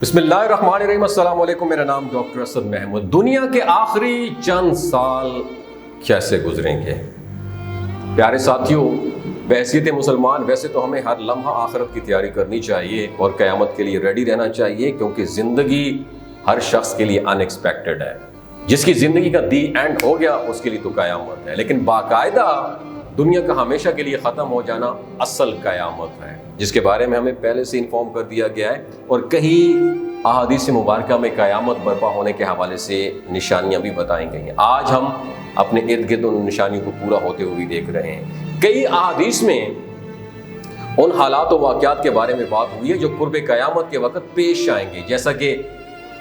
بسم اللہ الرحمن الرحیم۔ السلام علیکم، میرا نام ڈاکٹر اسد محمود۔ دنیا کے آخری چند سال کیسے گزریں گے؟ پیارے ساتھیوں، بحیثیت مسلمان ویسے تو ہمیں ہر لمحہ آخرت کی تیاری کرنی چاہیے اور قیامت کے لیے ریڈی رہنا چاہیے، کیونکہ زندگی ہر شخص کے لیے ان ایکسپیکٹڈ ہے۔ جس کی زندگی کا دی اینڈ ہو گیا اس کے لیے تو قیامت ہے، لیکن باقاعدہ دنیا کا ہمیشہ کے لیے ختم ہو جانا اصل قیامت ہے، جس کے بارے میں ہمیں پہلے سے انفارم کر دیا گیا ہے، اور کئی احادیث مبارکہ میں قیامت برپا ہونے کے حوالے سے نشانیاں بھی بتائی گئی ہیں۔ آج ہم اپنے ارد گرد ان نشانیوں کو پورا ہوتے ہوئے دیکھ رہے ہیں۔ کئی احادیث میں ان حالات و واقعات کے بارے میں بات ہوئی ہے جو قرب قیامت کے وقت پیش آئیں گے، جیسا کہ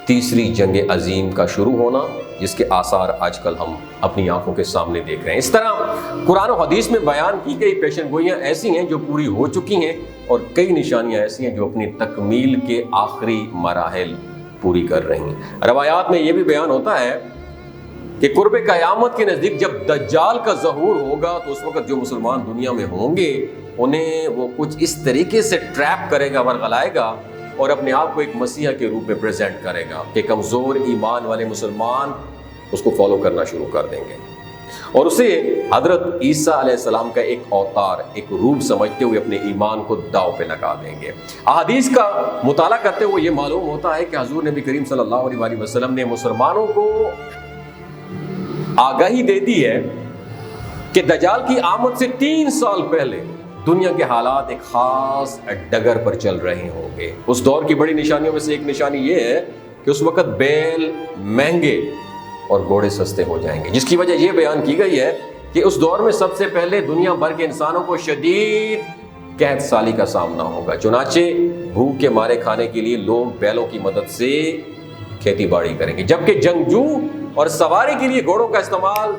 تیسری جنگ عظیم کا شروع ہونا، جس کے آثار آج کل ہم اپنی آنکھوں کے سامنے دیکھ رہے ہیں۔ اس طرح قرآن و حدیث میں بیان کی گئی پیشن گوئیاں ایسی ہیں جو پوری ہو چکی ہیں، اور کئی نشانیاں ایسی ہیں جو اپنی تکمیل کے آخری مراحل پوری کر رہی ہیں۔ روایات میں یہ بھی بیان ہوتا ہے کہ قرب قیامت کے نزدیک جب دجال کا ظہور ہوگا تو اس وقت جو مسلمان دنیا میں ہوں گے انہیں وہ کچھ اس طریقے سے ٹریپ کرے گا، ورغلائے گا، اور اپنے آپ کو ایک مسیحا کے روپ میں پریزنٹ کرے گا کہ کمزور ایمان والے مسلمان اس کو فالو کرنا شروع کر دیں گے، اور اسے حضرت عیسیٰ علیہ السلام کا ایک اوتار، ایک روپ سمجھتے ہوئے اپنے ایمان کو داؤ پہ لگا دیں گے۔ احادیث کا مطالعہ کرتے ہوئے یہ معلوم ہوتا ہے کہ حضور نبی کریم صلی اللہ علیہ وسلم نے مسلمانوں کو آگاہی دے دی ہے کہ دجال کی آمد سے 3 سال پہلے دنیا کے حالات ایک خاص ڈگر پر چل رہے ہوں گے۔ اس دور کی بڑی نشانیوں میں سے ایک نشانی یہ ہے کہ اس وقت بیل مہنگے اور گھوڑے سستے ہو جائیں گے، جس کی وجہ یہ بیان کی گئی ہے کہ اس دور میں سب سے پہلے دنیا بھر کے انسانوں کو شدید قحط سالی کا سامنا ہوگا، چنانچہ بھوک کے مارے کھانے کے لیے لوگ بیلوں کی مدد سے کھیتی باڑی کریں گے، جبکہ جنگجو اور سواری کے لیے گھوڑوں کا استعمال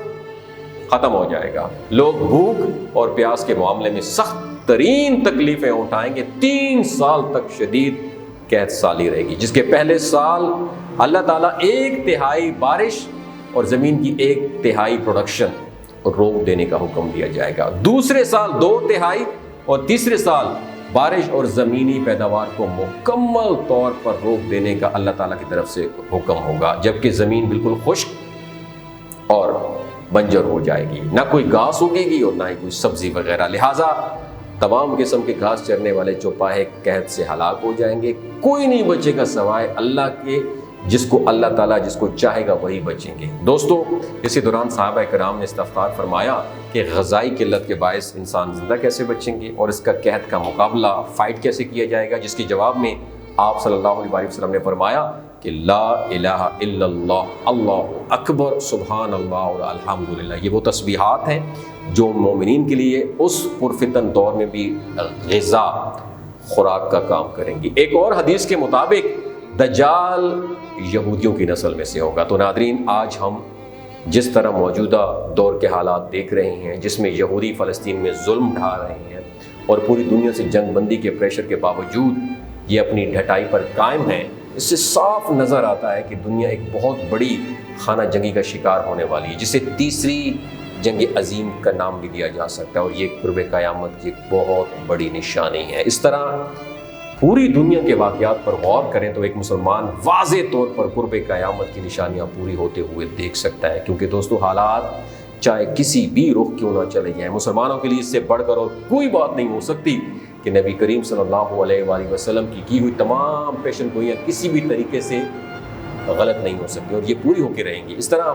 ختم ہو جائے گا۔ لوگ بھوک اور پیاس کے معاملے میں سخت ترین تکلیفیں اٹھائیں گے۔ 3 سال تک شدید قحط سالی رہے گی، جس کے پہلے سال اللہ تعالیٰ 1/3 بارش اور زمین کی 1/3 پروڈکشن روک دینے کا حکم دیا جائے گا۔ دوسرے سال 2/3 اور تیسرے سال بارش اور زمینی پیداوار کو مکمل طور پر روک دینے کا اللہ تعالیٰ کی طرف سے حکم ہوگا، جبکہ زمین بالکل خشک اور بنجر ہو جائے گی، نہ کوئی گھاس اگے گی اور نہ ہی کوئی سبزی وغیرہ، لہٰذا تمام قسم کے گھاس چرنے والے چوپاہے قحط سے ہلاک ہو جائیں گے۔ کوئی نہیں بچے گا سوائے اللہ کے، جس کو اللہ تعالیٰ جس کو چاہے گا وہی بچیں گے۔ دوستو، اسی دوران صحابہ کرام نے استفسار فرمایا کہ غذائی قلت کے باعث انسان زندہ کیسے بچیں گے، اور اس کا قحط کا مقابلہ فائٹ کیسے کیا جائے گا، جس کے جواب میں آپ صلی اللہ علیہ وسلم نے فرمایا کہ لا الہ الا اللہ، اللہ اکبر، سبحان اللہ اور الحمدللہ۔ یہ وہ تسبیحات ہیں جو مومنین کے لیے اس پرفتن دور میں بھی غذا، خوراک کا کام کریں گی۔ ایک اور حدیث کے مطابق دجال یہودیوں کی نسل میں سے ہوگا۔ تو ناظرین، آج ہم جس طرح موجودہ دور کے حالات دیکھ رہے ہیں، جس میں یہودی فلسطین میں ظلم ڈھا رہے ہیں اور پوری دنیا سے جنگ بندی کے پریشر کے باوجود یہ اپنی ڈھٹائی پر قائم ہیں، اس سے صاف نظر آتا ہے کہ دنیا ایک بہت بڑی خانہ جنگی کا شکار ہونے والی ہے، جسے تیسری جنگ عظیم کا نام بھی دیا جا سکتا ہے، اور یہ قرب قیامت کی ایک بہت بڑی نشانی ہے۔ اس طرح پوری دنیا کے واقعات پر غور کریں تو ایک مسلمان واضح طور پر قرب قیامت کی نشانیاں پوری ہوتے ہوئے دیکھ سکتا ہے، کیونکہ دوستو حالات چاہے کسی بھی رخ کیوں نہ چلے جائیں، مسلمانوں کے لیے اس سے بڑھ کر اور کوئی بات نہیں ہو سکتی کہ نبی کریم صلی اللہ علیہ وآلہ وسلم کی ہوئی تمام پیشن گوئیاں کسی بھی طریقے سے غلط نہیں ہو سکتی، اور یہ پوری ہو کے رہیں گی۔ اس طرح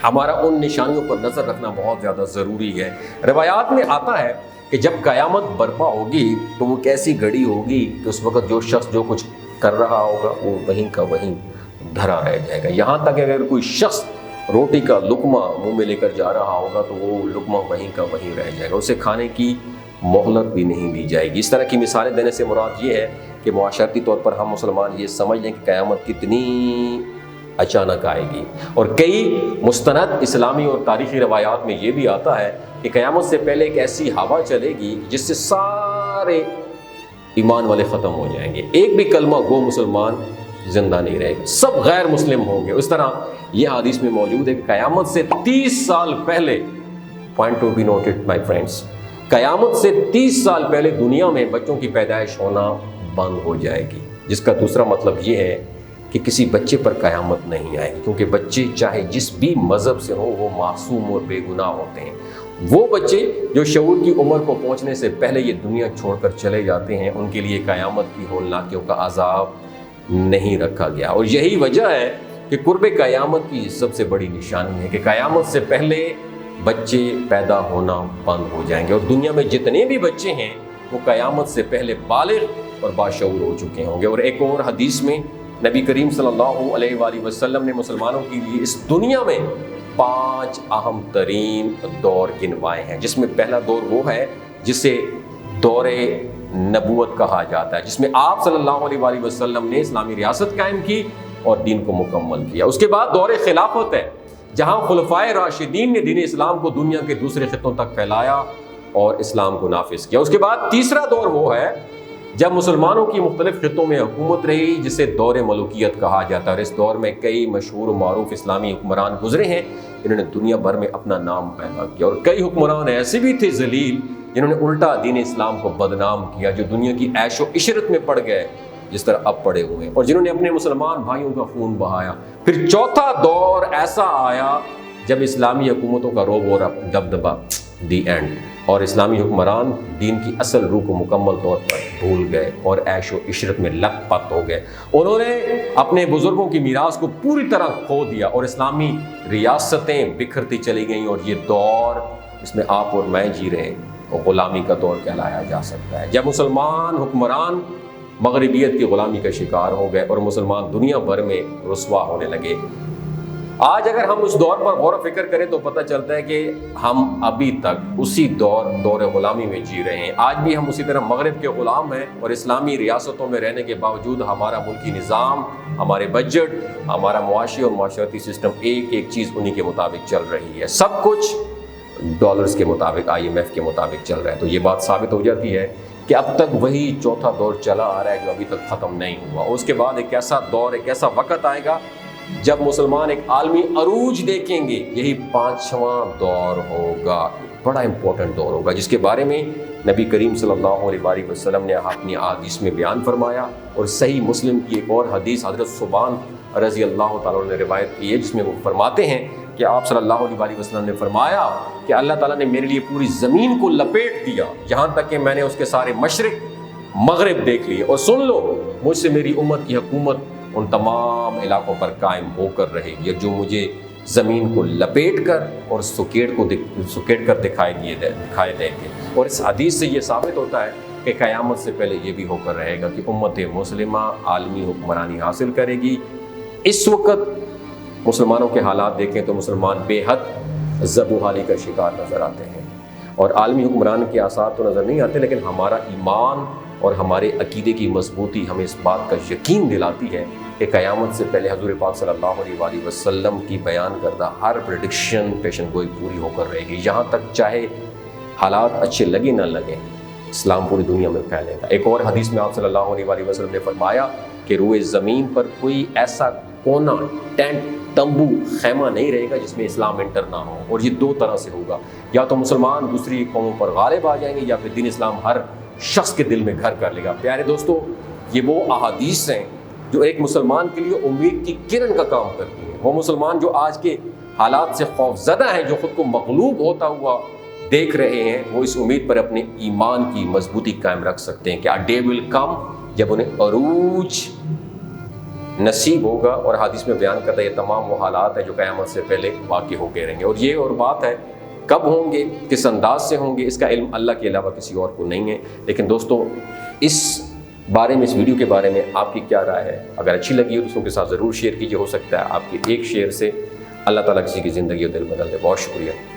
ہمارا ان نشانیوں پر نظر رکھنا بہت زیادہ ضروری ہے۔ روایات میں آتا ہے کہ جب قیامت برپا ہوگی تو وہ کیسی گھڑی ہوگی کہ اس وقت جو شخص جو کچھ کر رہا ہوگا وہ وہیں کا وہیں دھرا رہ جائے گا، یہاں تک اگر کوئی شخص روٹی کا لقمہ منہ میں لے کر جا رہا ہوگا تو وہ لقمہ وہیں کا وہیں رہ جائے گا، اسے کھانے کی مہلت بھی نہیں دی جائے گی۔ اس طرح کی مثالیں دینے سے مراد یہ ہے کہ معاشرتی طور پر ہم مسلمان یہ سمجھ لیں کہ قیامت کتنی اچانک آئے گی، اور کئی مستند اسلامی اور تاریخی روایات میں یہ بھی آتا ہے کہ قیامت سے پہلے ایک ایسی ہوا چلے گی جس سے سارے ایمان والے ختم ہو جائیں گے، ایک بھی کلمہ گو مسلمان زندہ نہیں رہے گا، سب غیر مسلم ہوں گے۔ اس طرح یہ حدیث میں موجود ہے کہ قیامت سے 30 سال پہلے، point to be noted my friends, قیامت سے 30 سال پہلے دنیا میں بچوں کی پیدائش ہونا بند ہو جائے گی۔ جس کا دوسرا مطلب یہ ہے کہ کسی بچے پر قیامت نہیں آئے گی، کیونکہ بچے چاہے جس بھی مذہب سے ہوں وہ معصوم اور بے گناہ ہوتے ہیں۔ وہ بچے جو شعور کی عمر کو پہنچنے سے پہلے یہ دنیا چھوڑ کر چلے جاتے ہیں، ان کے لیے قیامت کی ہولناکیوں کا عذاب نہیں رکھا گیا۔ اور یہی وجہ ہے کہ قرب قیامت کی سب سے بڑی نشانی ہے کہ قیامت سے پہلے بچے پیدا ہونا بند ہو جائیں گے، اور دنیا میں جتنے بھی بچے ہیں وہ قیامت سے پہلے بالغ اور باشعور ہو چکے ہوں گے۔ اور ایک اور حدیث میں نبی کریم صلی اللہ علیہ وآلہ وسلم نے مسلمانوں کے لیے اس دنیا میں 5 اہم ترین دور گنوائے ہیں، جس میں پہلا دور وہ ہے جسے دور نبوت کہا جاتا ہے، جس میں آپ صلی اللہ علیہ وآلہ وسلم نے اسلامی ریاست قائم کی اور دین کو مکمل کیا۔ اس کے بعد دور خلافت ہے، جہاں خلفائے راشدین نے دین اسلام کو دنیا کے دوسرے خطوں تک پھیلایا اور اسلام کو نافذ کیا۔ اس کے بعد تیسرا دور وہ ہے جب مسلمانوں کی مختلف خطوں میں حکومت رہی، جسے دور ملوکیت کہا جاتا ہے، اور اس دور میں کئی مشہور و معروف اسلامی حکمران گزرے ہیں جنہوں نے دنیا بھر میں اپنا نام پیدا کیا، اور کئی حکمران ایسے بھی تھے ذلیل جنہوں نے الٹا دین اسلام کو بدنام کیا، جو دنیا کی عیش و عشرت میں پڑ گئے جس طرح اب پڑے ہوئے ہیں، اور جنہوں نے اپنے مسلمان بھائیوں کا خون بہایا۔ پھر چوتھا دور ایسا آیا جب اسلامی حکومتوں کا روب اور دبدبا دی اینڈ، اور اسلامی حکمران دین کی اصل روح کو مکمل طور پر بھول گئے اور عیش و عشرت میں لت پت ہو گئے۔ انہوں نے اپنے بزرگوں کی میراث کو پوری طرح کھو دیا اور اسلامی ریاستیں بکھرتی چلی گئیں، اور یہ دور اس میں آپ اور میں جی رہے ہیں غلامی کا دور کہلایا جا سکتا ہے، جب مسلمان حکمران مغربیت کی غلامی کا شکار ہو گئے اور مسلمان دنیا بھر میں رسوا ہونے لگے۔ آج اگر ہم اس دور پر غور و فکر کریں تو پتہ چلتا ہے کہ ہم ابھی تک اسی دور غلامی میں جی رہے ہیں۔ آج بھی ہم اسی طرح مغرب کے غلام ہیں، اور اسلامی ریاستوں میں رہنے کے باوجود ہمارا ملکی نظام، ہمارے بجٹ، ہمارا معاشی اور معاشرتی سسٹم ایک ایک چیز انہی کے مطابق چل رہی ہے، سب کچھ ڈالرز کے مطابق، IMF کے مطابق چل رہا ہے۔ تو یہ بات ثابت ہو جاتی ہے کہ اب تک وہی چوتھا دور چلا آ رہا ہے جو ابھی تک ختم نہیں ہوا۔ اس کے بعد ایک ایسا دور، ایک ایسا وقت آئے گا جب مسلمان ایک عالمی عروج دیکھیں گے، یہی 5واں دور ہوگا، بڑا امپورٹنٹ دور ہوگا، جس کے بارے میں نبی کریم صلی اللہ علیہ وآلہ وسلم نے اپنی احادیث میں بیان فرمایا، اور صحیح مسلم کی ایک اور حدیث حضرت ثوبان رضی اللہ تعالیٰ عنہ نے روایت کی ہے، جس میں وہ فرماتے ہیں کہ آپ صلی اللہ علیہ وآلہ وسلم نے فرمایا کہ اللہ تعالیٰ نے میرے لیے پوری زمین کو لپیٹ دیا، یہاں تک کہ میں نے اس کے سارے مشرق مغرب دیکھ لیے، اور سن لو مجھ سے میری امت کی حکومت ان تمام علاقوں پر قائم ہو کر رہے گی جو مجھے زمین کو لپیٹ کر اور سکیڑ کر دکھائی دیں گے۔ اور اس حدیث سے یہ ثابت ہوتا ہے کہ قیامت سے پہلے یہ بھی ہو کر رہے گا کہ امت مسلمہ عالمی حکمرانی حاصل کرے گی۔ اس وقت مسلمانوں کے حالات دیکھیں تو مسلمان بے حد ذب و حالی کا شکار نظر آتے ہیں، اور عالمی حکمران کے آثار تو نظر نہیں آتے، لیکن ہمارا ایمان اور ہمارے عقیدے کی مضبوطی ہمیں اس بات کا یقین دلاتی ہے کہ قیامت سے پہلے حضور پاک صلی اللہ علیہ وآلہ وسلم کی بیان کردہ ہر پریڈکشن پیشن گوئی پوری ہو کر رہے گی، یہاں تک چاہے حالات اچھے لگے نہ لگیں، اسلام پوری دنیا میں پھیلے گا۔ ایک اور حدیث میں آپ صلی اللہ علیہ وآلہ وسلم نے فرمایا کہ روئے زمین پر کوئی ایسا کونا، ٹینٹ، تمبو، خیمہ نہیں رہے گا جس میں اسلام انٹر نہ ہو، اور یہ دو طرح سے ہوگا، یا تو مسلمان دوسری قوموں پر غالب آ جائیں گے، یا پھر دین اسلام ہر شخص کے دل میں گھر کر لے گا۔ پیارے دوستو، یہ وہ احادیث ہیں جو ایک مسلمان کے لیے امید کی کرن کا کام کرتی ہیں۔ وہ مسلمان جو آج کے حالات سے خوف زدہ ہیں، جو خود کو مغلوب ہوتا ہوا دیکھ رہے ہیں، وہ اس امید پر اپنے ایمان کی مضبوطی قائم رکھ سکتے ہیں کہ ڈے ول کم جب انہیں عروج نصیب ہوگا، اور حدیث میں بیان کرتا ہے یہ تمام وہ حالات ہیں جو قیامت سے پہلے واقع ہو کے رہیں گے۔ اور یہ اور بات ہے کب ہوں گے، کس انداز سے ہوں گے، اس کا علم اللہ کے علاوہ کسی اور کو نہیں ہے۔ لیکن دوستو، اس بارے میں، اس ویڈیو کے بارے میں آپ کی کیا رائے ہے؟ اگر اچھی لگی ہو دوستوں کے ساتھ ضرور شیئر کیجیے، ہو سکتا ہے آپ کی ایک شیئر سے اللہ تعالیٰ کسی کی زندگی اور دل بدل دے۔ بہت شکریہ۔